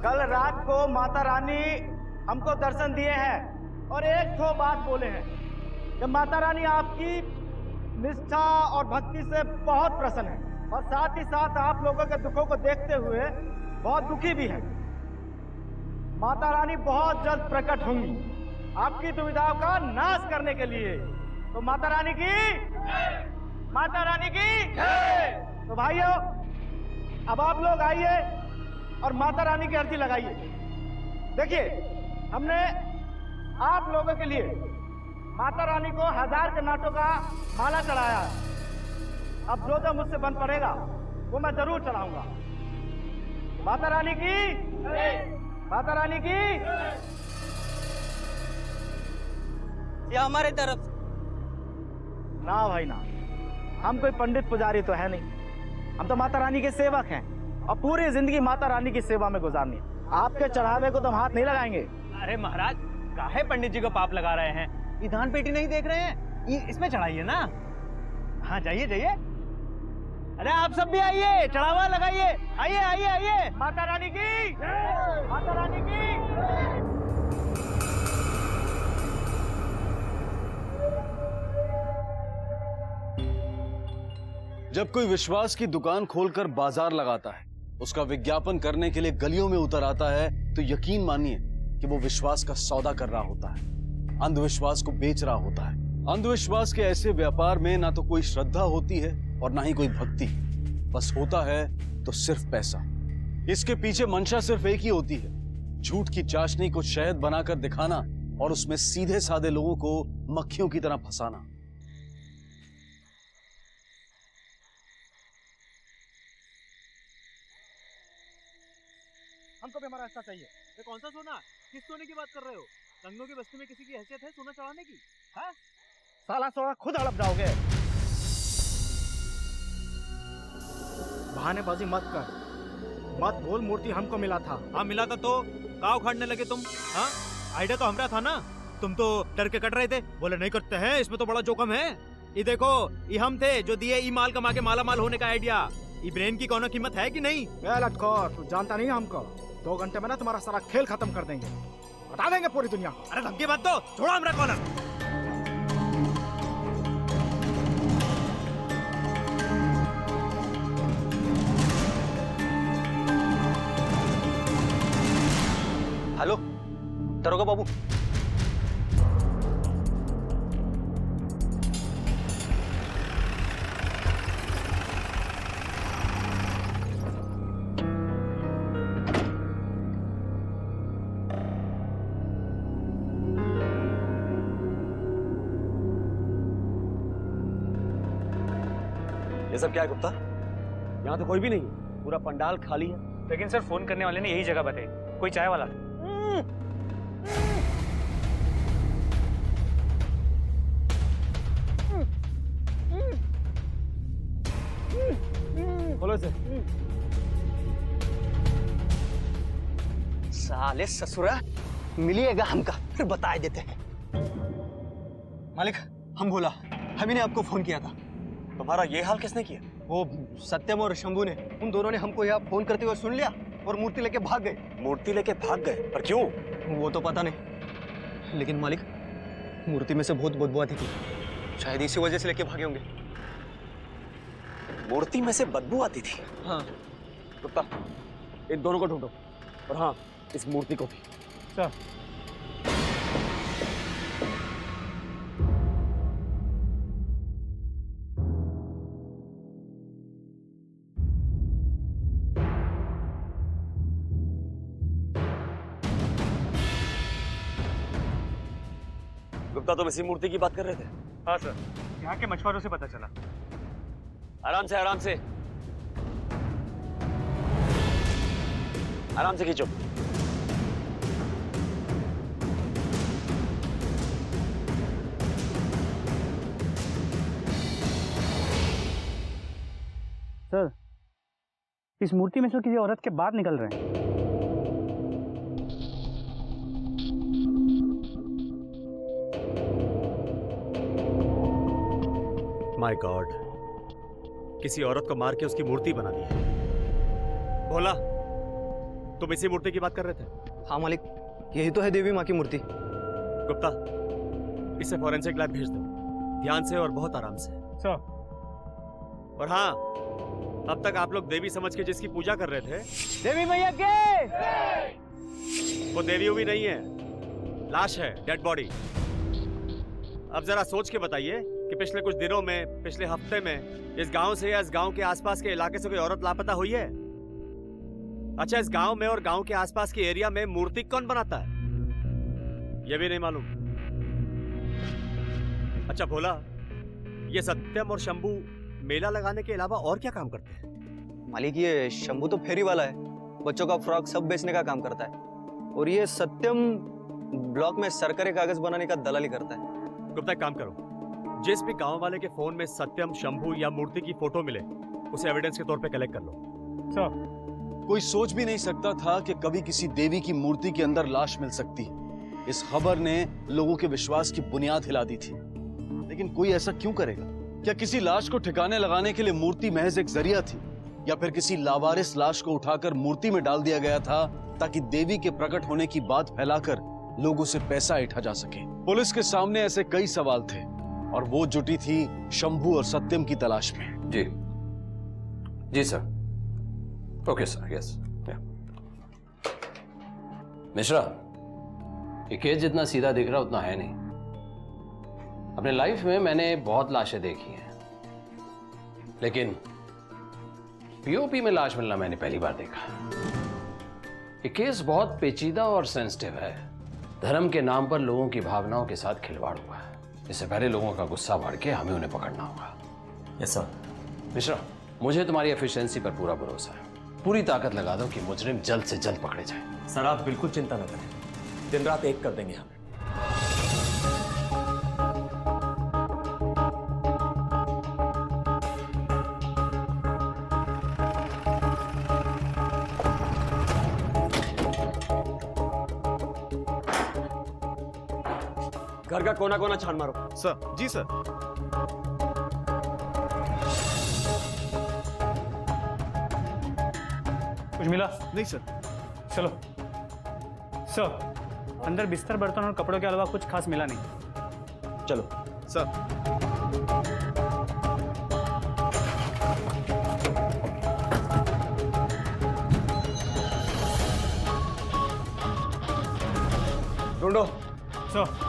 कल रात को माता रानी हमको दर्शन दिए हैं और एक तो बात बोले हैं कि माता रानी आपकी निष्ठा और भक्ति से बहुत प्रसन्न है और साथ ही साथ आप लोगों के दुखों को देखते हुए बहुत दुखी भी है। माता रानी बहुत जल्द प्रकट होंगी आपकी दुविधाओं का नाश करने के लिए। तो माता रानी की तो भाइयों, अब आप लोग आइए और माता रानी की अर्जी लगाइए। देखिए, हमने आप लोगों के लिए माता रानी को 1000 के नोटों का माला चढ़ाया है। अब जो मुझसे बन पड़ेगा वो मैं जरूर चढ़ाऊंगा। माता रानी की माता रानी की या हमारे तरफ ना भाई ना, हम कोई पंडित पुजारी तो है नहीं, हम तो माता रानी के सेवक हैं और पूरी जिंदगी माता रानी की सेवा में गुजारनी है। आपके चढ़ावे को तो हम हाथ नहीं लगाएंगे। अरे महाराज, काहे पंडित जी को पाप लगा रहे हैं? ये दान पेटी नहीं देख रहे हैं? ये इसमें चढ़ाइए ना। हाँ, जाइए जाइए। अरे आप सब भी आइए, चढ़ावा लगाइए। आइए आइए आइए। माता रानी की माता रानी की। जब कोई विश्वास की दुकान खोलकर बाजार लगाता है, उसका विज्ञापन करने के लिए गलियों में उतर आता है, तो यकीन मानिए कि वो विश्वास का सौदा कर रहा होता है, अंधविश्वास को बेच रहा होता है। अंधविश्वास के ऐसे व्यापार में ना तो कोई श्रद्धा होती है और ना ही कोई भक्ति, बस होता है तो सिर्फ पैसा। इसके पीछे मंशा सिर्फ एक ही होती है, झूठ की चाशनी को शहद बनाकर दिखाना और उसमें सीधे साधे लोगों को मक्खियों की तरह फंसाना। हमको भी हमारा हिस्सा चाहिए। ये कौन सा सोना? किस सोने की बात कर रहे हो? लंगड़ों की बस्ती में किसी की हैसियत है सोना चढ़ाने की? है? साला सोना खुद हड़प जाओगे। बहानेबाजी मत कर, मत बोल मूर्ति हमको मिला था। हाँ मिला था तो का उखाड़ने लगे तुम? हाँ, आइडिया तो हमारा था ना। तुम तो डर के कट रहे थे, बोले नहीं करते हैं, इसमें तो बड़ा जोखम है। ये देखो, ये हम थे जो दिए ई माल कमा के माला माल होने का आइडिया। ये ब्रेन की कौनो कीमत है कि नहीं? लटखोर, तू जानता नहीं हमको। 2 घंटे में ना तुम्हारा सारा खेल खत्म कर देंगे, बता देंगे पूरी दुनिया को। अरे धमकी मत दो, छोड़ो हमारा कॉलर। हेलो दरोगा बाबू, ये सब क्या है गुप्ता? यहाँ तो कोई भी नहीं, पूरा पंडाल खाली है। लेकिन सर, फोन करने वाले ने यही जगह बताई, कोई चाय वाला। बोलो इसे। साले ससुरा मिलिएगा हमका, फिर बता देते हैं। मालिक, हम बोला, हम ही ने आपको फोन किया था। तुम्हारा ये हाल किसने किया? वो सत्यम और शंभू ने, उन दोनों ने हमको यहाँ फोन करते हुए सुन लिया और मूर्ति लेके भाग गए। मूर्ति लेके भाग गए? पर क्यों? वो तो पता नहीं, लेकिन मालिक मूर्ति में से बहुत बदबू आती थी, शायद इसी वजह से लेके भागे होंगे। मूर्ति में से बदबू आती थी? हाँ। गुप्ता, इन दोनों को ढूंढो, और हाँ, इस मूर्ति को भी। सर, गुप्ता, तुम इसी मूर्ति की बात कर रहे थे? हाँ सर, यहाँ के मछुआरों से पता चला। आराम से, आराम से, आराम से खींचो। सर, इस मूर्ति में से किसी औरत के बाल निकल रहे हैं। माय गॉड, किसी औरत को मार के उसकी मूर्ति बना दी है। भोला, तुम इसी मूर्ति की बात कर रहे थे? हाँ मालिक, यही तो है देवी माँ की मूर्ति। गुप्ता, इसे फॉरेंसिक लैब भेज दो, ध्यान से और बहुत आराम से। सर। और हाँ, अब तक आप लोग देवी समझ के जिसकी पूजा कर रहे थे, देवी मैया के वो देवी उवी नहीं है, लाश है, डेड बॉडी। अब जरा सोच के बताइए कि पिछले कुछ दिनों में, पिछले हफ्ते में इस गांव से या इस गांव के आसपास के इलाके से कोई औरत लापता हुई है? अच्छा, इस गांव में और गांव के आसपास के एरिया में मूर्ति कौन बनाता है, ये भी नहीं मालूम। अच्छा भोला, ये सत्यम और शंभू मेला लगाने के अलावा और क्या काम करते हैं? मालिक ये शंभू तो फेरी वाला है, बच्चों का फ्रॉक सब बेचने का काम करता है। और ये सत्यम ब्लॉक में सरकारी कागज बनाने का दलाली करता है। गुप्ता, एक काम करो, जिस भी गांव वाले के फोन में सत्यम, शंभू या मूर्ति की फोटो मिले उसे एविडेंस के तौर पे कलेक्ट कर लो। सर। कोई सोच भी नहीं सकता था कि कभी किसी देवी की मूर्ति के अंदर लाश मिल सकती है। इस खबर ने लोगों के विश्वास की बुनियाद हिला दी थी, लेकिन कोई ऐसा क्यों करेगा? क्या किसी लाश को ठिकाने लगाने के लिए मूर्ति महज एक जरिया थी, या फिर किसी लावारिस लाश को उठाकर मूर्ति में डाल दिया गया था ताकि देवी के प्रकट होने की बात फैलाकर लोगों से पैसा ऐंठा जा सके? पुलिस के सामने ऐसे कई सवाल थे और वो जुटी थी शंभू और सत्यम की तलाश में। जी जी sir, okay sir, yes. Mishra, ये केस जितना सीधा दिख रहा उतना है नहीं। अपने लाइफ में मैंने बहुत लाशें देखी हैं, लेकिन पीओपी में लाश मिलना मैंने पहली बार देखा। ये केस बहुत पेचीदा और सेंसिटिव है। धर्म के नाम पर लोगों की भावनाओं के साथ खिलवाड़ हुआ है। इससे पहले लोगों का गुस्सा बढ़ के हमें उन्हें पकड़ना होगा। Yes sir. मिश्रा, मुझे तुम्हारी एफिशिएंसी पर पूरा भरोसा है। पूरी ताकत लगा दो कि मुजरिम जल्द से जल्द पकड़े जाए। सर आप बिल्कुल चिंता न करें, दिन रात एक कर देंगे हम। घर का कोना कोना छान मारो। सर। जी सर। कुछ मिला? नहीं सर। चलो सर, अंदर बिस्तर, बर्तन और कपड़ों के अलावा कुछ खास मिला नहीं। चलो सर। ढूंढो। सर।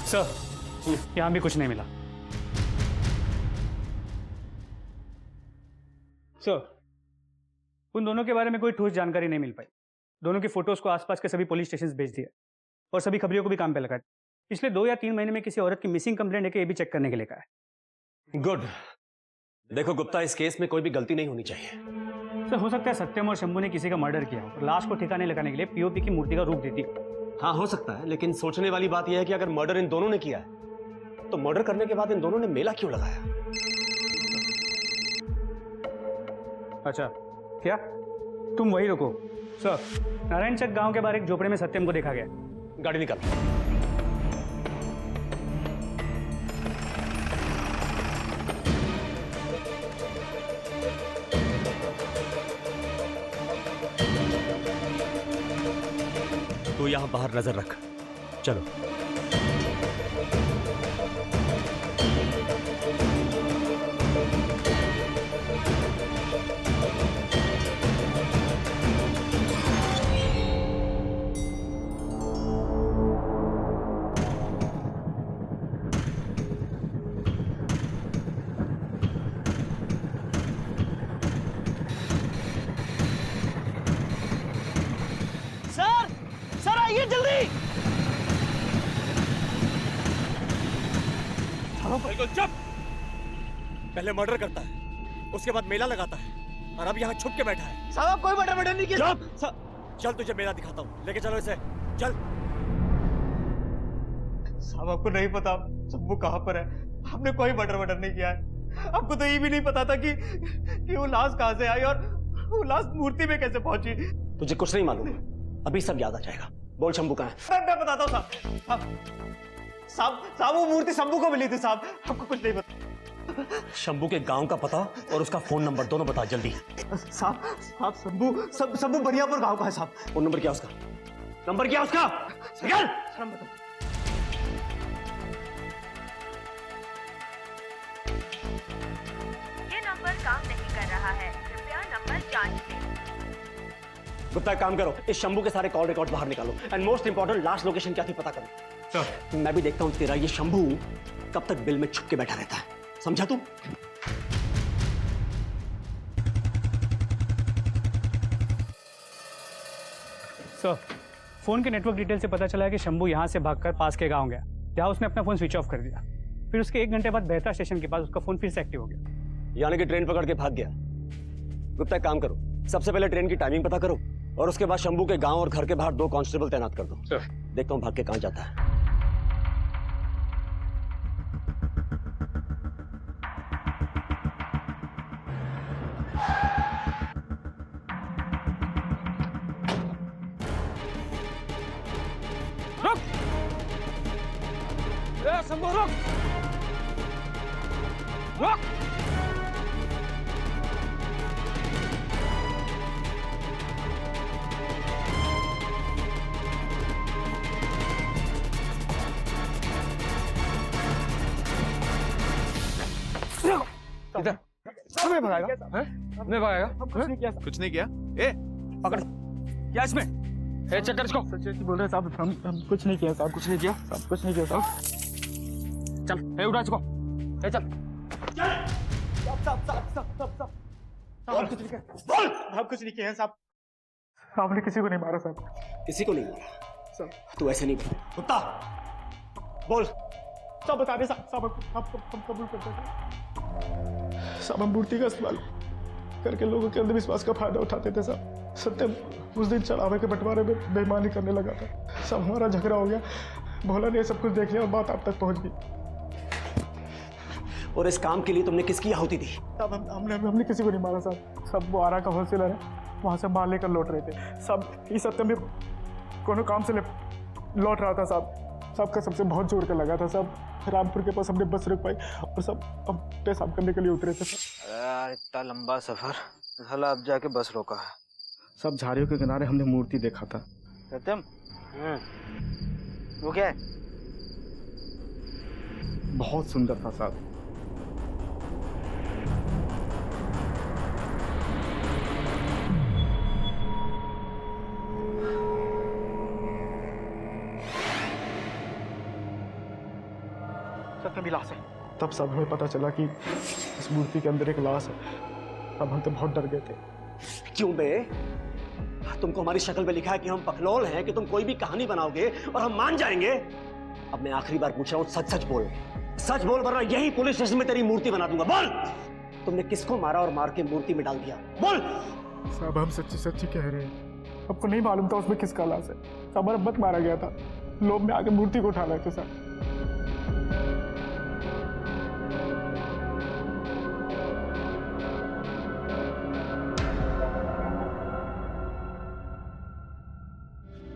सर, यहां भी कुछ नहीं मिला। सर, उन दोनों के बारे में कोई ठोस जानकारी नहीं मिल पाई। दोनों की फोटोज को आसपास के सभी पुलिस स्टेशन भेज दिया और सभी खबरियों को भी काम पे लगा दिया। पिछले 2 या 3 महीने में किसी औरत की मिसिंग कंप्लेंट है कि ये भी चेक करने के लिए कहा है। गुड। देखो गुप्ता, इस केस में कोई भी गलती नहीं होनी चाहिए। सर, हो सकता है सत्यम और शंभू ने किसी का मर्डर किया हो और लाश को ठिकाने लगाने के लिए पीओपी की मूर्ति का रूप देती हो। हाँ हो सकता है, लेकिन सोचने वाली बात यह है कि अगर मर्डर इन दोनों ने किया है तो मर्डर करने के बाद इन दोनों ने मेला क्यों लगाया? अच्छा, क्या तुम वही रुको? सर, नारायण चक गांव के बाहर एक झोपड़े में सत्यम को देखा गया। गाड़ी निकाल। तू यहां बाहर नजर रख। चलो। सर आइए जल्दी। बिल्कुल चुप। पहले मर्डर करता है, उसके बाद मेला लगाता है, और अब यहाँ छुप के बैठा है। साहब कोई मर्डर नहीं किया। चल तुझे मेला दिखाता हूँ, लेके चलो इसे, चल। साहब, आपको नहीं पता शंभू कहाँ पर है? आपने कोई मर्डर नहीं किया है। आपको तो ये भी नहीं पता था कि वो लाश कहाँ से आई और वो लाश मूर्ति में कैसे पहुंची। तुझे कुछ नहीं मालूम, अभी सब याद आ जाएगा। बोल शंभू कहाँ है? मैं बताता हूँ साहब। साहब वो मूर्ति शंभू को मिली थी साहब, हमको कुछ नहीं पता। शंभू के गांव का पता और उसका फोन नंबर दोनों बता जल्दी। साहब शंभू बनियापुर गांव का है साहब। फोन नंबर क्या उसका? नंबर क्या उसका? निकल। ये नंबर काम नहीं कर रहा है, कृपया नंबर जांच लें। गुप्ता एक काम करो, इस शंभू के सारे कॉल रिकॉर्ड बाहर निकालो and most important last location क्या थी पता करो। सर मैं भी देखता हूं तेरा ये शंभू कब तक बिल में छुप के बैठा रहता है, समझा तू? सर फोन के नेटवर्क डिटेल से पता चला है कि शंभू यहाँ से भागकर पास के गांव गया, जहाँ उसने अपना फोन स्विच ऑफ कर दिया। फिर उसके 1 घंटे बाद बेहतर स्टेशन के पास उसका फोन फिर से एक्टिव हो गया। यानी कि ट्रेन पकड़ के भाग गया। गुप्ता एक काम करो, सबसे पहले ट्रेन की टाइमिंग पता करो और उसके बाद शंभू के गांव और घर के बाहर 2 कांस्टेबल तैनात कर दो। देखता हूँ भाग के कहां जाता है। शंभू रुक! रुक! इधर हमें भगाएगा? हमें भगाएगा? कुछ नहीं किया। ए पकड़ क्या इसमें? ए चेक कर इसको। सच बोल रहे साहब, हम कुछ नहीं किया साहब। कुछ नहीं किया साहब, कुछ नहीं किया साहब। चल ए उठा इसको, ए चल। साहब कुछ नहीं किया। साहब कुछ नहीं किया साहब। आपने किसी को नहीं मारा साहब। किसी को नहीं मारा साहब। तू ऐसे नहीं बोल। कुत्ता बोल। सब बता दे साहब, हम कबूल करते हैं साहब। हम मूर्ति का इस्तेमाल करके लोगों के अंधविश्वास का फायदा उठाते थे साहब। सत्यम उस दिन चढ़ावे के बंटवारे में बेईमानी करने लगा था साहब। हमारा झगड़ा हो गया, भोला ने सब कुछ देख लिया और बात आप तक पहुंच गई। और इस काम के लिए तुमने किसकी आहुति दी? साहब हमने किसी को नहीं मारा साहब। सब वो आरा का होलसेलर है, वहाँ से माल लेकर लौट रहे थे साहब। ये सत्यम भी कोनो काम से लौट रहा था साहब। सबका सबसे बहुत जोर का लगा था साहब। रामपुर के पास हमने बस रुक पाई और सब हम पेशाब करने के लिए उतरे थे साहब। यार इतना लंबा सफर, साला अब जाके बस रोका है। सब झाड़ियों के किनारे हमने मूर्ति देखा था। सत्यम वो क्या है? बहुत सुंदर था साहब। सत्यम लाश है। तब सब हमें पता चला कि इस मूर्ति के अंदर एक लाश है। अब हम तो बहुत डर गए थे। क्यों बे? तुमको हमारी शक्ल पे लिखा है कि हम पखलौल हैं, कि तुम कोई भी कहानी बनाओगे और हम मान जाएंगे। अब मैं आखिरी बार पूछ रहा हूँ, सच सच बोल वरना यही पुलिस स्टेशन में तेरी मूर्ति बना दूंगा। बोल तुमने किसको मारा और मार के मूर्ति में डाल दिया? बोल। साहब हम सच्ची कह रहे हैं। आपको नहीं मालूम था उसमें किसका लाश है। हमारा बत मारा गया था, लोग में आके मूर्ति को उठा रहे थे साहब।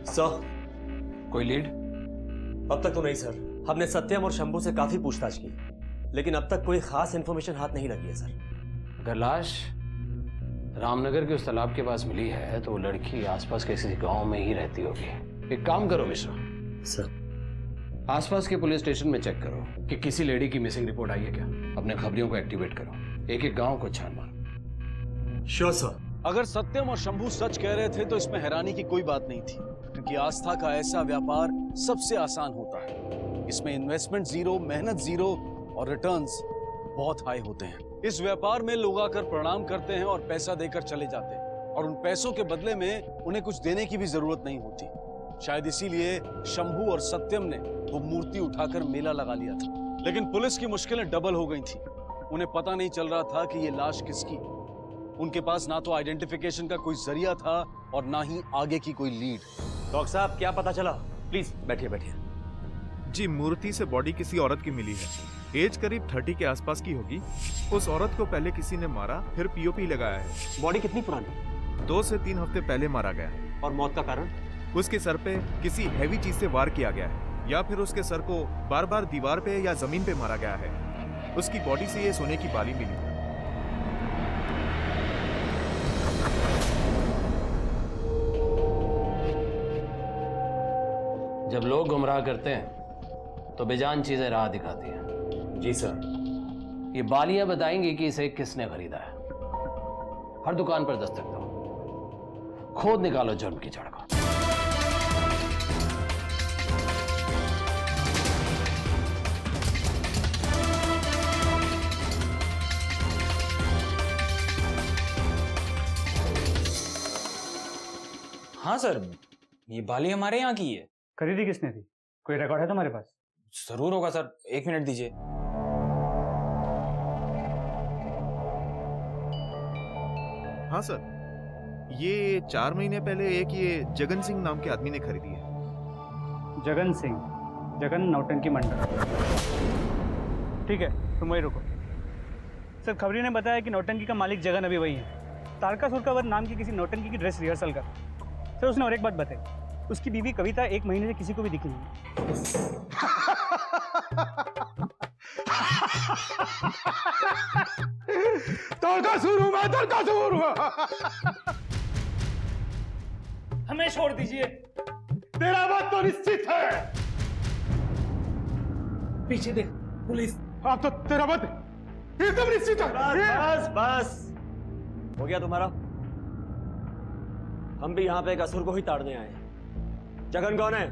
सर कोई लीड? अब तक तो नहीं सर। हमने सत्यम और शंभू से काफी पूछताछ की, लेकिन अब तक कोई खास इंफॉर्मेशन हाथ नहीं लगी है सर। अगर लाश रामनगर के उस तालाब के पास मिली है तो वो लड़की आसपास के किसी गांव में ही रहती होगी। एक काम करो मिश्रा सर, आसपास के पुलिस स्टेशन में चेक करो कि किसी लेडी की मिसिंग रिपोर्ट आई है क्या। अपने खबरियों को एक्टिवेट करो, एक गांव को छान मारो। Sure sir. अगर सत्यम और शंभू सच कह रहे थे तो इसमें हैरानी की कोई बात नहीं थी, क्योंकि आस्था का ऐसा व्यापार सबसे आसान होता है। इसमें इन्वेस्टमेंट जीरो, मेहनत जीरो और रिटर्न्स बहुत हाई होते हैं। इस व्यापार में लोग आकर प्रणाम करते हैं और पैसा देकर चले जाते हैं, और उन पैसों के बदले में उन्हें कुछ देने की भी जरूरत नहीं होती। शायद इसीलिए शंभू और सत्यम ने वो मूर्ति उठाकर मेला लगा लिया था। लेकिन पुलिस की मुश्किलें डबल हो गई थी। उन्हें पता नहीं चल रहा था कि ये लाश किसकी। उनके पास ना तो आइडेंटिफिकेशन का कोई जरिया था और ना ही आगे की कोई लीड। डॉक्टर साहब क्या पता चला? प्लीज बैठिए बैठिए। जी, मूर्ति से बॉडी किसी औरत की मिली है। एज करीब 30 के आसपास की होगी। उस औरत को पहले किसी ने मारा, फिर पीओपी लगाया है। बॉडी कितनी पुरानी? 2 से 3 हफ्ते पहले मारा गया है। और मौत का कारण? उसके सर पे किसी हैवी चीज से वार किया गया है। या फिर उसके सर को बार बार दीवार पे या जमीन पे मारा गया है। उसकी बॉडी से ये सोने की बाली मिली। जब लोग गुमराह करते हैं तो बेजान चीजें राह दिखाती हैं। जी सर। ये बालियां बताएंगी कि इसे किसने खरीदा है। हर दुकान पर दस्तक दो, खोद निकालो जुर्म की जड़ को। हाँ सर, ये बाली हमारे यहाँ की है। खरीदी किसने थी? कोई रिकॉर्ड है तुम्हारे पास? जरूर होगा सर, 1 मिनट दीजिए। हाँ सर, ये 4 महीने पहले एक ये जगन सिंह नाम के आदमी ने खरीदी है। जगन सिंह, जगन नौटंकी मंडल। ठीक है, तुम वही रुको। सर, खबरी ने बताया कि नौटंकी का मालिक जगन अभी वही है। तारका सुरकावर नाम की किसी नौटंकी की ड्रेस रिहर्सल कर। सर, उसने और एक बात बताई, उसकी बीवी कविता 1 महीने से किसी को भी दिखी नहीं। तारकासुर हुआ। हमें छोड़ दीजिए। तेरा बात तो निश्चित है। पीछे देख, पुलिस। अब तो तेरा बात एकदम निश्चित है। बस बस हो गया तुम्हारा। हम भी यहाँ पे कसूर को ही ताड़ने आए। जगन कौन है?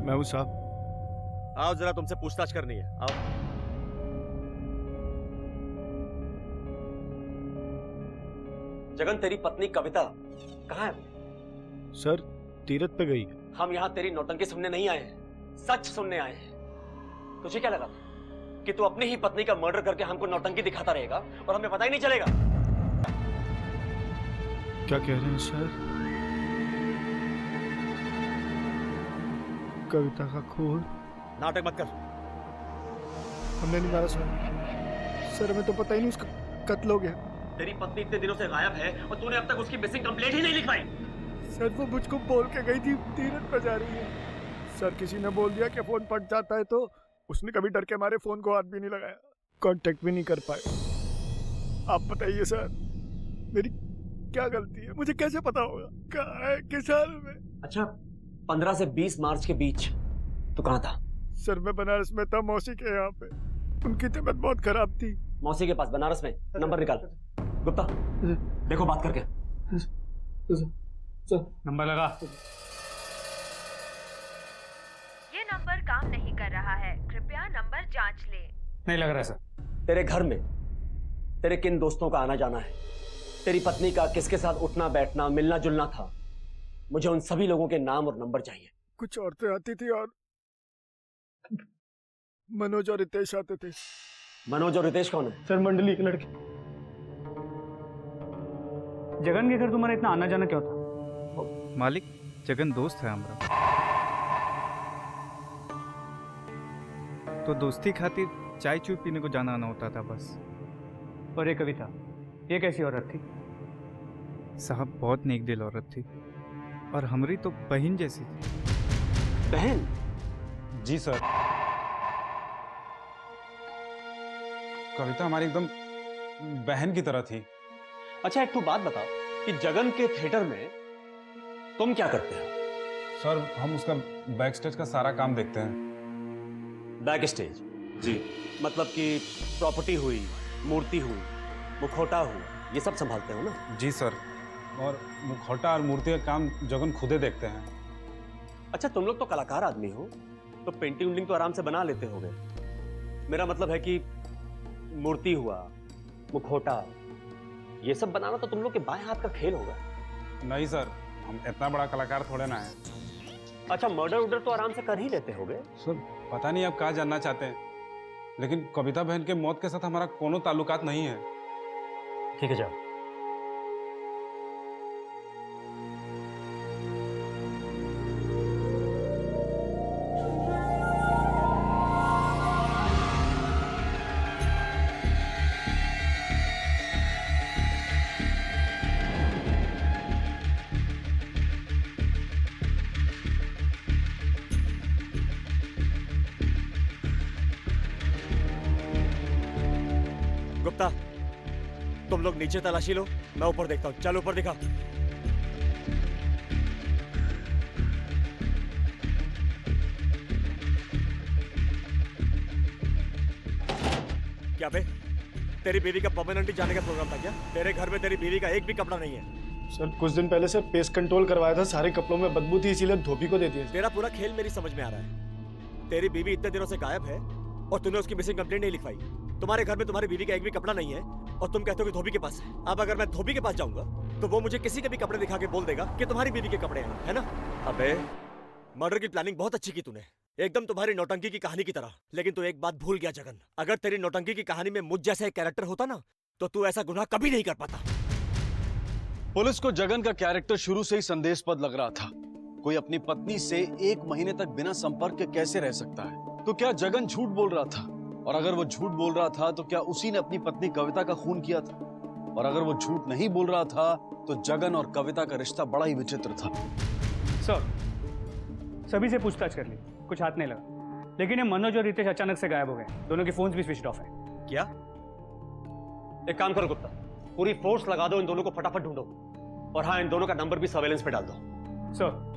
मैं हूँ साहब। आओ जरा, तुमसे पूछताछ करनी है। आओ। जगन, तेरी पत्नी कविता कहाँ है? सर, तीरथ पे गई। हम यहाँ तेरी नौटंकी सुनने नहीं आए हैं, सच सुनने आए हैं। तुझे क्या लगा कि तू अपनी ही पत्नी का मर्डर करके हमको नौटंकी दिखाता रहेगा और हमें पता ही नहीं चलेगा? क्या कह रहे हैं सर? कविता का खून? नाटक मत कर। हमने नहीं मारा सर। सर, हमें तो पता ही नहीं उसका कत्ल हो गया। तेरी पत्नी इतने दिनों से गायब है और तूने अब तक उसकी मिसिंग कंप्लेंट ही नहीं लिखवाई। सर, वो मुझको बोल के गई थी तीरथ पे जा रही है। सर, किसी ने बोल दिया कि फोन फट जाता है, तो उसने कभी डर के हमारे फोन को हाथ भी नहीं लगाया, कांटेक्ट भी नहीं कर पाए। आप बताइए सर, मेरी क्या गलती है? मुझे कैसे पता होगा कहाँ है, किस हाल में? अच्छा, 15 से 20 मार्च के बीच तू कहाँ था? सर, मैं बनारस में था, मौसी के यहाँ पे। उनकी तबीयत बहुत खराब थी। मौसी के पास बनारस में? नंबर निकाल। गुप्ता, देखो बात करके। नंबर लगा। ये नंबर काम नहीं कर रहा है, कृपया नंबर जांच लें। नहीं लग रहा है सर। तेरे घर में तेरे किन दोस्तों का आना जाना है? तेरी पत्नी का किसके साथ उठना बैठना मिलना जुलना था? मुझे उन सभी लोगों के नाम और नंबर चाहिए। कुछ औरतें आती थी और मनोज और रितेश आते थे। मनोज और रितेश कौन है? सर, मंडली के लड़के। जगन के घर तुम्हारा इतना आना जाना क्यों था? मालिक, जगन दोस्त है हमारा, तो दोस्ती खातिर चाय चूय पीने को जाना आना होता था बस। और ये कविता, ये कैसी औरत थी? साहब, बहुत नेक दिल औरत थी और हमारी तो बहन जैसी थी। बहन? जी सर, कविता हमारी एकदम बहन की तरह थी। अच्छा, एक तो बात बताओ कि जगन के थिएटर में तुम क्या करते हो? सर, हम उसका बैक स्टेज का सारा काम देखते हैं। Backstage? जी। मतलब कि प्रॉपर्टी हुई, मूर्ति हुई, मुखौटा हुआ, ये सब संभालते हो ना? जी सर, और मुखौटा और मूर्ति का काम जगन खुदे देखते हैं। अच्छा, तुम लोग तो कलाकार आदमी हो, तो पेंटिंग उंटिंग तो आराम से बना लेते होगे। मेरा मतलब है कि मूर्ति हुआ, मुखौटा, ये सब बनाना तो तुम लोग के बाएं हाथ का खेल होगा। नहीं सर, हम इतना बड़ा कलाकार थोड़े ना है। अच्छा, मर्डर उर्डर तो आराम से कर ही लेते होगे। सर, पता नहीं आप क्या जानना चाहते हैं, लेकिन कविता बहन के मौत के साथ हमारा कोनो ताल्लुकात नहीं है। ठीक है, जाओ। गुप्ता, तुम लोग नीचे तलाशी लो, मैं ऊपर देखता हूँ। चल ऊपर दिखा। क्या बे, तेरी बीवी का परमानेंटली जाने का प्रोग्राम था क्या? तेरे घर में तेरी बीवी का एक भी कपड़ा नहीं है। सर कुछ दिन पहले सर पेस्ट कंट्रोल करवाया था, सारे कपड़ों में बदबू थी, इसीलिए धोबी को दे दिया। तेरा पूरा खेल मेरी समझ में आ रहा है। तेरी बीवी इतने दिनों से गायब है और तूने उसकी मिसिंग कंप्लेंट नहीं लिखवाई। तुम्हारे घर में तुम्हारी बीवी का एक भी कपड़ा नहीं है और तुम कहते हो कि धोबी के पास है। अब अगर मैं धोबी के पास जाऊंगा तो वो मुझे किसी के भी कपड़े दिखा के बोल देगा कि तुम्हारी बीवी के कपड़े हैं, है ना? अबे, मर्डर की प्लानिंग बहुत अच्छी की तूने, एकदम तुम्हारी नौटंकी की कहानी की तरह। लेकिन तू एक बात भूल गया जगन, अगर तेरी नौटंकी की कहानी में मुझ जैसा एक कैरेक्टर होता ना तो तू ऐसा गुनाह कभी नहीं कर पाता। पुलिस को जगन का कैरेक्टर शुरू से ही संदेशपद लग रहा था। कोई अपनी पत्नी से 1 महीने तक बिना संपर्क के कैसे रह सकता है? तो क्या जगन झूठ बोल रहा था? और अगर वो झूठ बोल रहा था तो क्या उसी ने अपनी पत्नी कविता का खून किया था? और अगर वो झूठ नहीं बोल रहा था तो जगन और कविता का रिश्ता बड़ा ही विचित्र था। सर, सभी से पूछताछ कर ली, कुछ हाथ नहीं लगा। लेकिन ये मनोज और रितेश अचानक से गायब हो गए। दोनों के फोन्स भी स्विच ऑफ है। क्या? एक काम करो गुप्ता, पूरी फोर्स लगा दो, इन दोनों को फटाफट ढूंढो। और हाँ, इन दोनों का नंबर भी सर्वेलेंस पे डाल दो। सर,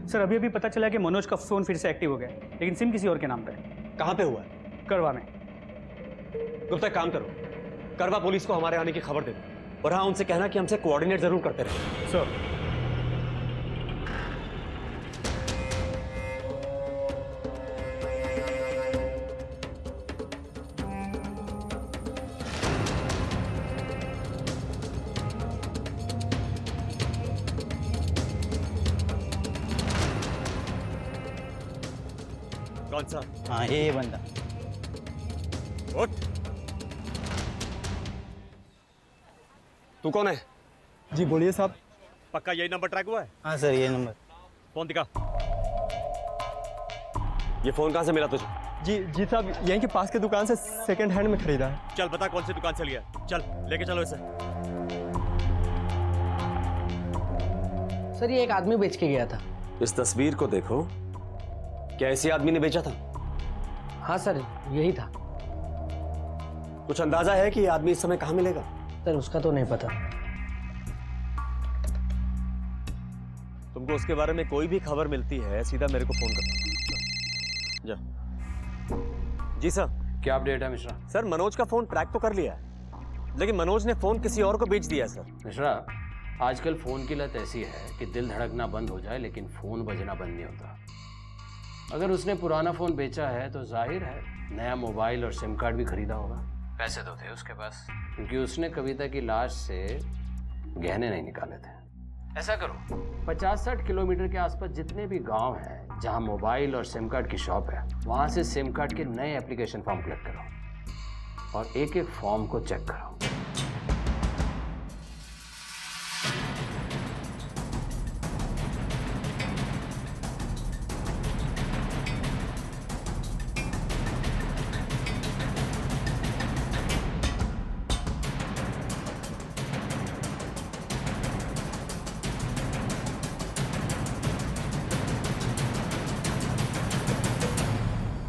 सर अभी अभी पता चला कि मनोज का फोन फिर से एक्टिव हो गया है, लेकिन सिम किसी और के नाम पे है। कहां पे हुआ है? करवा में। गुप्ता काम करो, करवा पुलिस को हमारे आने की खबर दे दो। और हाँ, उनसे कहना कि हमसे कोऑर्डिनेट जरूर करते रहे। सर, कौन सा? हाँ, ये बंदा। उठ। तू कौन है? जी बोलिए साहब। पक्का यही नंबर ट्रैक हुआ है? हाँ सर, ये नंबर। फोन दिखा। ये फोन कहां से मिला तुझे? जी साहब, यहीं के पास के दुकान से सेकंड हैंड में खरीदा है। चल बता कौन सी दुकान से लिया? चल लेके चलो इसे। सर ये एक आदमी बेच के गया था। इस तस्वीर को देखो, क्या इसी आदमी ने बेचा था? हाँ सर, यही था। कुछ अंदाजा है कि ये आदमी इस समय कहां मिलेगा? सर उसका तो नहीं पता। तुमको उसके बारे में कोई भी खबर मिलती है सीधा मेरे को फोन करना। जा। जी सर। क्या अपडेट है मिश्रा? सर मनोज का फोन ट्रैक तो कर लिया है, लेकिन मनोज ने फोन किसी और को बेच दिया सर। मिश्रा, आजकल फोन की लत ऐसी है कि दिल धड़कना बंद हो जाए लेकिन फोन बजना बंद नहीं होता। अगर उसने पुराना फोन बेचा है तो जाहिर है नया मोबाइल और सिम कार्ड भी खरीदा होगा। पैसे तो थे उसके पास, क्योंकि उसने कविता की लाश से गहने नहीं निकाले थे। ऐसा करो, 50-60 किलोमीटर के आसपास जितने भी गांव हैं जहां मोबाइल और सिम कार्ड की शॉप है, वहां से सिम कार्ड के नए एप्लीकेशन फॉर्म कलेक्ट करो और एक एक फॉर्म को चेक करो।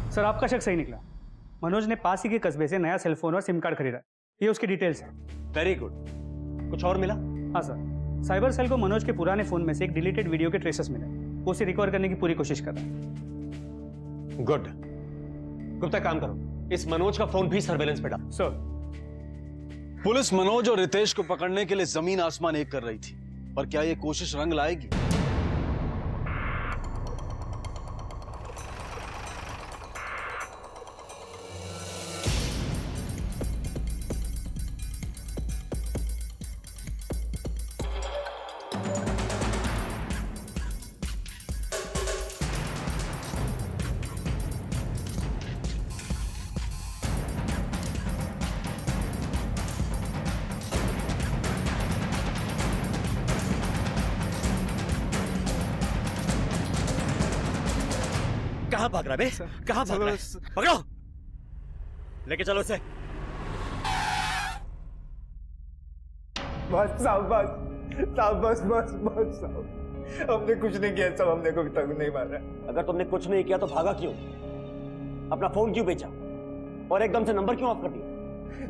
सर आपका शक सही निकला। मनोज ने पास ही के कस्बे से नया सेलफोन और सिम कार्ड खरीदा। ये उसकी डिटेल्स है। Very good. कुछ और मिला? हाँ सर, साइबर सेल को मनोज के पुराने फोन में से एक डिलीटेड वीडियो के ट्रेसेस मिले। वो उसे रिकवर करने की पूरी कोशिश कर रहा है। गुड। गुप्ता काम करो, इस मनोज का फोन भी सर्वेलेंस पे डाल। सर, पुलिस मनोज और रितेश को पकड़ने के लिए जमीन आसमान एक कर रही थी, पर क्या ये कोशिश रंग लाएगी? कहां भाग रहा है बे? कहां भाग रहा है? पकड़ो, लेके चलो इसे। बस साहब बस, साहब बस बस बस साहब, हमने कुछ नहीं किया साहब, हमने कविता को नहीं मारा। अगर तुमने कुछ नहीं किया तो भागा क्यों? अपना फोन क्यों बेचा और एकदम से नंबर क्यों ऑफ कर दिया?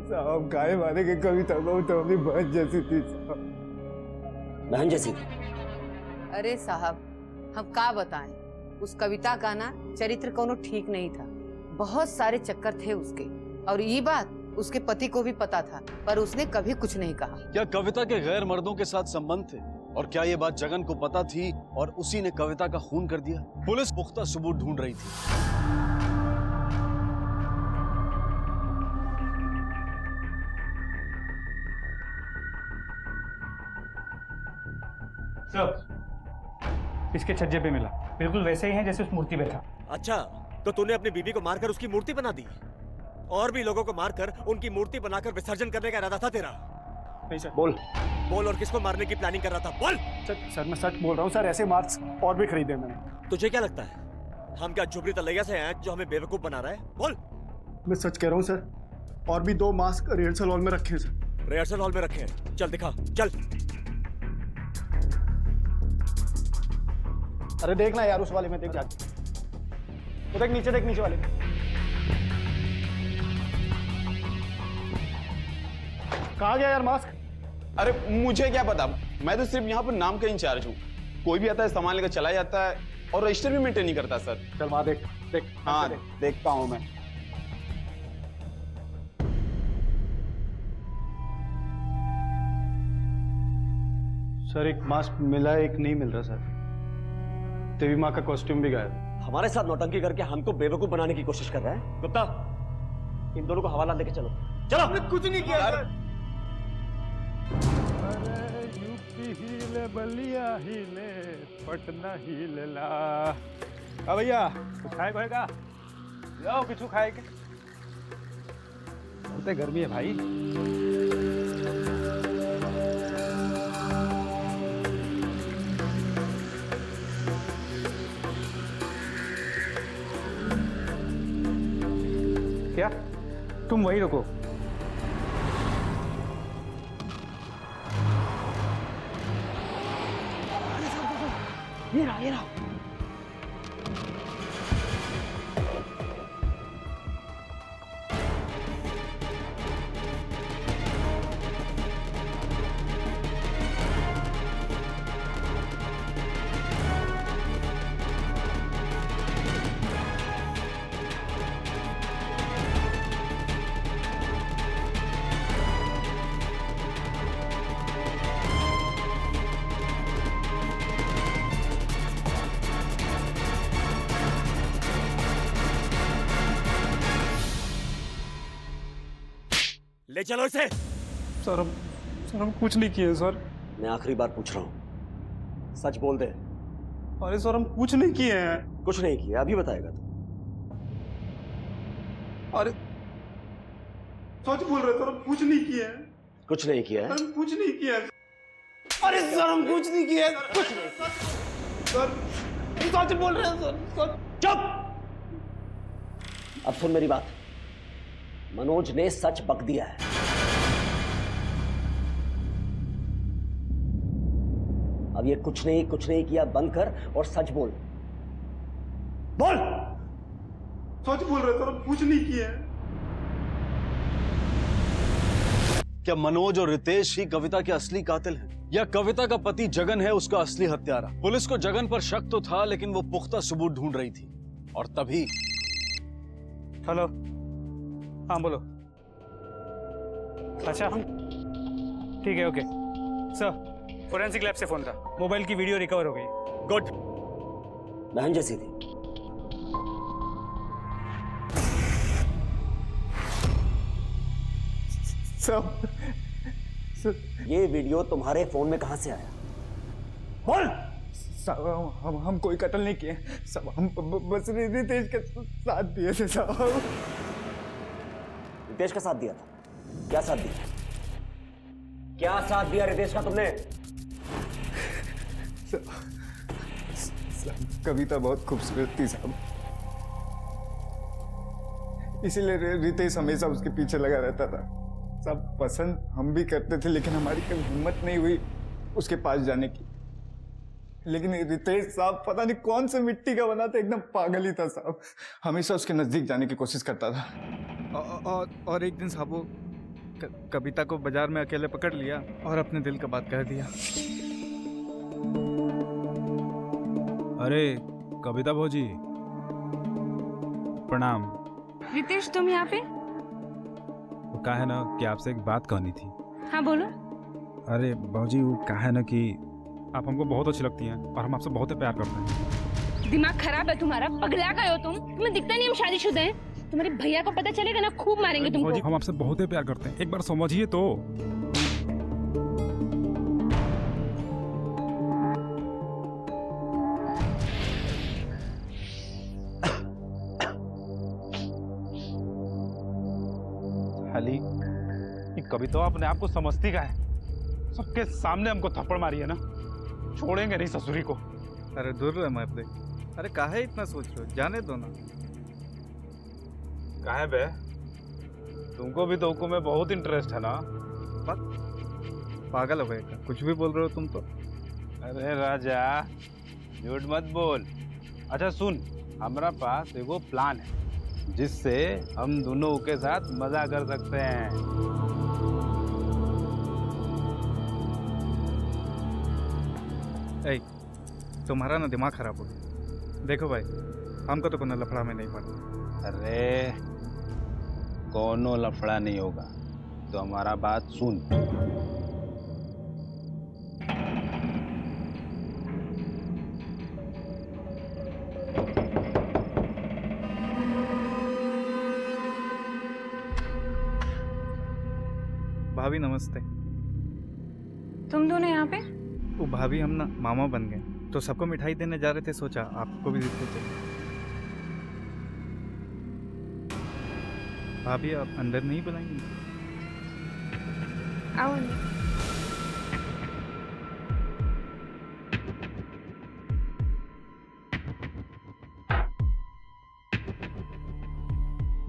साहब गाय मारे के कविता को तो हमें बहन जैसी थी साहब। बहन जैसी थी? अरे साहब हम का बताएं, उस कविता का ना चरित्र कोनो ठीक नहीं था, बहुत सारे चक्कर थे उसके, और ये बात उसके पति को भी पता था, पर उसने कभी कुछ नहीं कहा। क्या कविता के गैर मर्दों के साथ संबंध थे? और क्या ये बात जगन को पता थी और उसी ने कविता का खून कर दिया? पुलिस पुख्ता सबूत ढूंढ रही थी। सर, इसके छज्जे पे मिला, बिल्कुल वैसे ही है जैसे उस मूर्ति पे था। अच्छा, तो तूने अपनी बीवी को मारकर उसकी मूर्ति बना दी और भी लोगों को मारकर उनकी मूर्ति बनाकर विसर्जन करने का इरादा था तेरा? नहीं सर। बोल बोल, और किसको मारने की प्लानिंग कर रहा था? बोल। सर मैं सच बोल रहा हूँ सर, ऐसे मार्क्स और भी खरीदे मैंने। तुझे क्या लगता है हम क्या झुबरी तलैया से हैं जो हमें बेवकूफ बना रहा है? बोल। मैं सच कह रहा हूँ सर, और भी 2 मास्क रिहर्सल हॉल में रखे हैं सर। रिहर्सल हॉल में रखे हैं? चल दिखा, चल। अरे देखना यार, उस वाले में देख जाके, वो देख नीचे, देख नीचे वाले। कहाँ गया यार मास्क? अरे मुझे क्या पता, मैं तो सिर्फ यहाँ पर नाम का इंचार्ज हूँ। कोई भी आता है सामान लेकर चला जाता है और रजिस्टर भी मेंटेन नहीं करता सर। चल वहां देख देख। हाँ देखता हूँ मैं। सर एक मास्क मिला है, एक नहीं मिल रहा सर। देवी माँ का कॉस्ट्यूम भी गायब। हमारे साथ नौटंकी करके हमको बेवकूफ बनाने की कोशिश कर रहा है। गुप्ता, इन दोनों को हवाला लेके चलो। चलो। हमने कुछ नहीं किया सर। अरे यूपी हिले, बलिया हिले, पटना हिले ला। भैया कुछ खाए खाएगा? जाओ कुछ खाए के। बहुत गर्मी है भाई। क्या तुम वही रुको? ये रहा, ये रहा। ले चलो इसे। सर हम कुछ नहीं किए सर। मैं आखिरी बार पूछ रहा हूँ, सच बोल दे। अरे सर हम कुछ नहीं किए हैं। कुछ नहीं किया, अभी बताएगा तू। अरे सच बोल रहे सर, हम कुछ नहीं किए हैं। कुछ नहीं किया है? हम कुछ नहीं किया। अरे सर हम कुछ नहीं किया। कुछ नहीं सर, सच बोल रहे हैं सर, सच। चुप। अब सुन मेरी बात, मनोज ने सच बक दिया है। अब ये कुछ नहीं किया बंद कर और सच बोल। बोल। सच बोल रहे सर, हम कुछ नहीं किए हैं। क्या मनोज और रितेश ही कविता के असली कातिल हैं? या कविता का पति जगन है उसका असली हत्यारा? पुलिस को जगन पर शक तो था, लेकिन वो पुख्ता सबूत ढूंढ रही थी। और तभी हेलो, हाँ बोलो। अच्छा ठीक है, ओके सर। फोरेंसिक लैब से फोन था, मोबाइल की वीडियो रिकवर हो गई। गुड। बहन जैसी थी। सब ये वीडियो तुम्हारे फोन में कहां से आया? बोल। साहब हम कोई कत्ल नहीं किए सब, हम बस रितेश के साथ दिए थे साहब। रितेश का साथ दिया था? क्या साथ दिया? क्या साथ दिया रितेश का तुमने? कविता बहुत खूबसूरत थी साहब, इसीलिए रितेश हमेशा उसके पीछे लगा रहता था। सब पसंद हम भी करते थे, लेकिन हमारी कभी हिम्मत नहीं हुई उसके पास जाने की, लेकिन रितेश साहब पता नहीं कौन से मिट्टी का बना था, एकदम पागल ही था साहब। हमेशा उसके नजदीक जाने की कोशिश करता था। और एक दिन साहब वो कविता को बाजार में अकेले पकड़ लिया और अपने दिल का बात कह दिया। अरे कविता भौजी, प्रणाम। रितेश, तुम यहाँ पे? वो कहा है ना कि आपसे एक बात कहनी थी। हाँ बोलो। अरे भौजी, वो कहा है ना कि आप हमको बहुत अच्छी लगती हैं और हम आपसे बहुत प्यार करते हैं। दिमाग खराब है तुम्हारा, पगला गए हो तुम। तुम्हें दिखता नहीं हम शादीशुदा हैं? तुम्हारे भैया को पता चलेगा ना, खूब मारेंगे तुमको। भौजी, हम आपसे बहुत प्यार करते हैं, एक बार समझिए तो। अली, ये कविता अपने आप को समझती का है, सबके सामने हमको थप्पड़ मारी है ना, छोड़ेंगे नहीं ससुरी को। अरे दूर रहे मैं अपने। अरे काहे इतना सोच रहे हो, जाने दो ना। काहे बे, तुमको भी तो में बहुत इंटरेस्ट है ना? पागल हो गए क्या? कुछ भी बोल रहे हो तुम तो। अरे राजा, झूठ मत बोल। अच्छा सुन, हमारा पास एगो प्लान है जिससे हम दोनों के साथ मजा कर सकते हैं। ए, तुम्हारा ना दिमाग खराब हो गया। देखो भाई, हमको तो कोनो लफड़ा में नहीं पड़ता। अरे कोनो लफड़ा नहीं होगा, तो हमारा बात सुन। भाभी नमस्ते। तुम दोनों यहाँ पे? वो भाभी हम ना मामा बन गए, तो सबको मिठाई देने जा रहे थे, सोचा आपको भी देते चले। भाभी आप अंदर नहीं बुलाएंगे? आओ।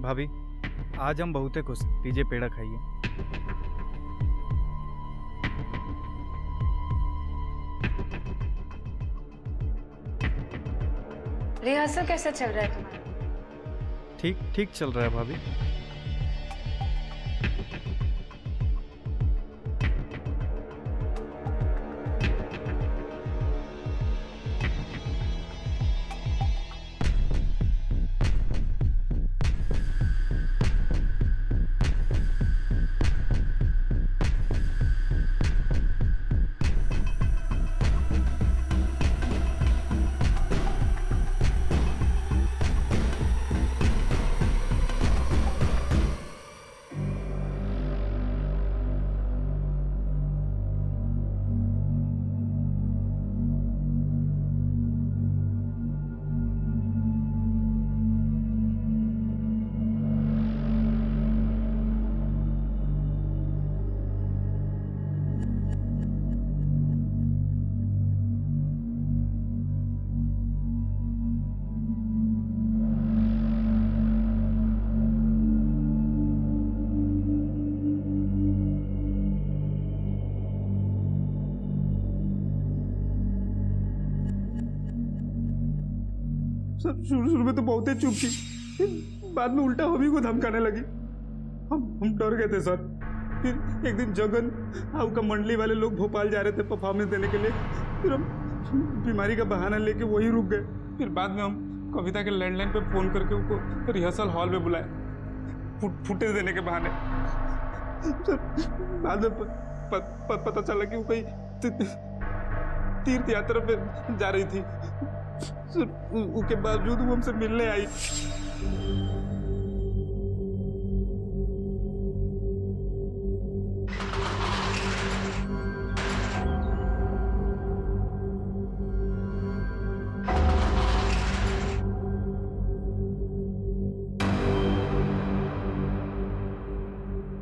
भाभी आज हम बहुते खुश, लीजिए पेड़ा खाइए। रिहर्सल कैसा चल रहा है तुम्हारा? ठीक ठीक चल रहा है भाभी। सब शुरू में तो बहुत ही चुप थी, बाद में उल्टा हमी को धमकाने लगी। हम डर गए थे सर। फिर एक दिन जगन आपका मंडली वाले लोग भोपाल जा रहे थे परफॉर्मेंस देने के लिए, फिर हम बीमारी का बहाना लेके वहीं रुक गए। फिर बाद में हम कविता के लैंडलाइन पे फोन करके उनको रिहर्सल हॉल में बुलाए, फुटेज देने के बहाने। सर बाद में पता चला कि वो कहीं तीर्थ यात्रा पे जा रही थी। उसके बावजूद वो हमसे मिलने आई।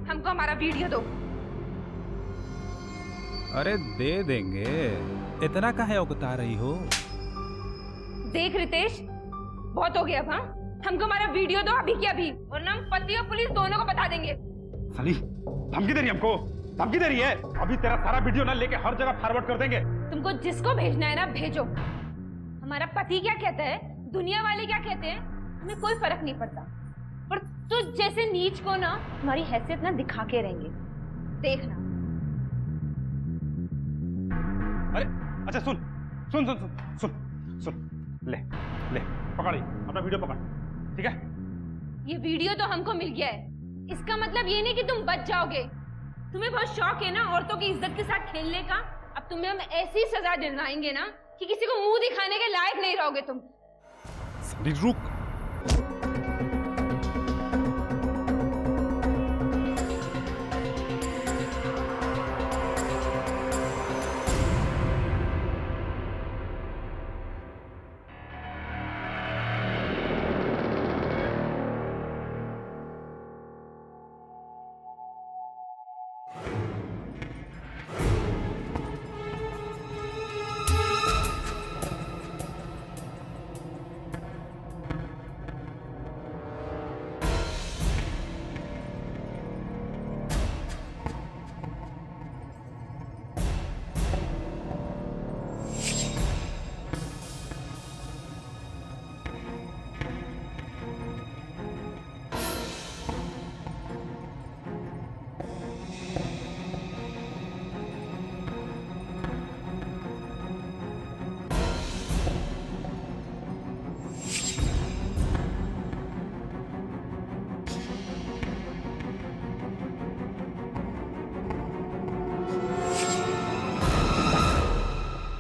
हमको हमारा वीडियो दो। अरे दे देंगे, इतना काहे उकता रही हो? देख रितेश, बहुत हो गया अब। हाँ, हमको हमारा वीडियो दो अभी के अभी, वरना हम पति और पुलिस दोनों को बता देंगे। साली धमकी दे रही हमको? धमकी दे रही है? अभी तेरा सारा वीडियो ना लेके हर जगह फॉरवर्ड कर देंगे। तुमको जिसको भेजना है ना भेजो। हमारा पति क्या कहता है, दुनिया वाले क्या कहते हैं, हमें कोई फर्क नहीं पड़ता। पर तुझ जैसे नीच को ना हमारी हैसियत ना दिखा के रहेंगे, देखना। अरे अच्छा सुन सुन सुन सुन सुन सुन, ले ले पकड़ अपना वीडियो पकड़, ठीक है? ये वीडियो तो हमको मिल गया है, इसका मतलब ये नहीं कि तुम बच जाओगे। तुम्हें बहुत शौक है ना औरतों की इज्जत के साथ खेलने का। अब तुम्हें हम ऐसी सजा दिलवाएंगे ना कि किसी को मुंह दिखाने के लायक नहीं रहोगे तुम। रुक।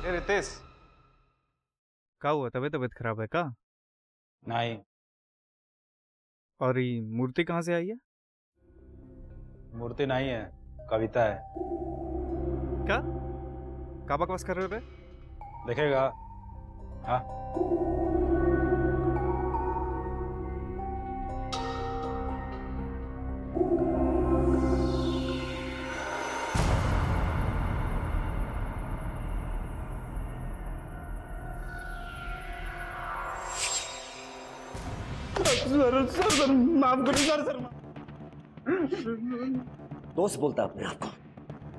रितेश, का हुआ? तबीयत खराब है का? नहीं। और ये मूर्ति कहाँ से आई है? मूर्ति नहीं है, कविता है। क्या बकवास कर रहे हो बे? देखेगा? हाँ। सर माफ करो सर। दोस्त बोलता है अपने आप को,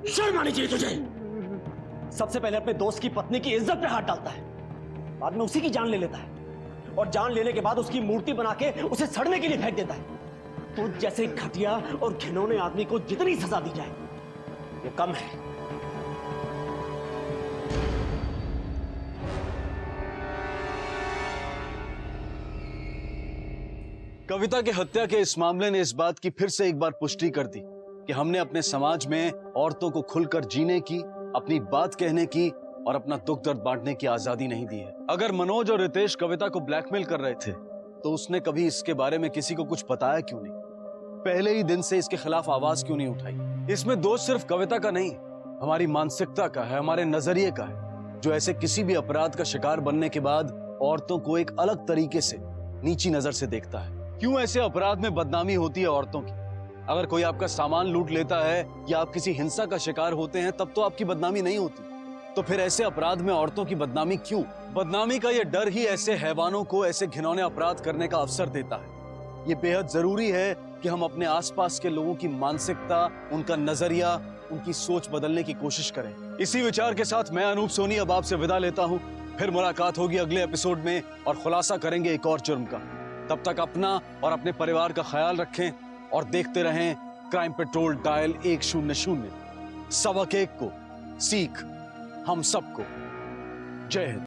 शर्म आनी चाहिए तुझे। सबसे पहले अपने दोस्त की पत्नी की इज्जत पे हाथ डालता है, बाद में उसी की जान ले लेता है, और जान लेने के बाद उसकी मूर्ति बना के उसे सड़ने के लिए फेंक देता है। तो जैसे घटिया और घिनौने आदमी को जितनी सजा दी जाए ये कम है। कविता की हत्या के इस मामले ने इस बात की फिर से एक बार पुष्टि कर दी कि हमने अपने समाज में औरतों को खुलकर जीने की, अपनी बात कहने की और अपना दुख दर्द बांटने की आजादी नहीं दी है। अगर मनोज और रितेश कविता को ब्लैकमेल कर रहे थे तो उसने कभी इसके बारे में किसी को कुछ बताया क्यों नहीं? पहले ही दिन से इसके खिलाफ आवाज क्यों नहीं उठाई? इसमें दोष सिर्फ कविता का नहीं, हमारी मानसिकता का है, हमारे नजरिए का है, जो ऐसे किसी भी अपराध का शिकार बनने के बाद औरतों को एक अलग तरीके से, नीची नजर से देखता है। क्यों ऐसे अपराध में बदनामी होती है औरतों की? अगर कोई आपका सामान लूट लेता है या आप किसी हिंसा का शिकार होते हैं तब तो आपकी बदनामी नहीं होती, तो फिर ऐसे अपराध में औरतों की बदनामी क्यों? बदनामी का यह डर ही ऐसे हैवानों को ऐसे घिनौने अपराध करने का अवसर देता है। ये बेहद जरूरी है कि हम अपने आसपास के लोगों की मानसिकता, उनका नजरिया, उनकी सोच बदलने की कोशिश करें। इसी विचार के साथ मैं अनूप सोनी अब आपसे विदा लेता हूँ। फिर मुलाकात होगी अगले एपिसोड में और खुलासा करेंगे एक और जुर्म का। तब तक अपना और अपने परिवार का ख्याल रखें और देखते रहें क्राइम पेट्रोल डायल 100। सबक एक को, सीख हम सबको। जय हिंद।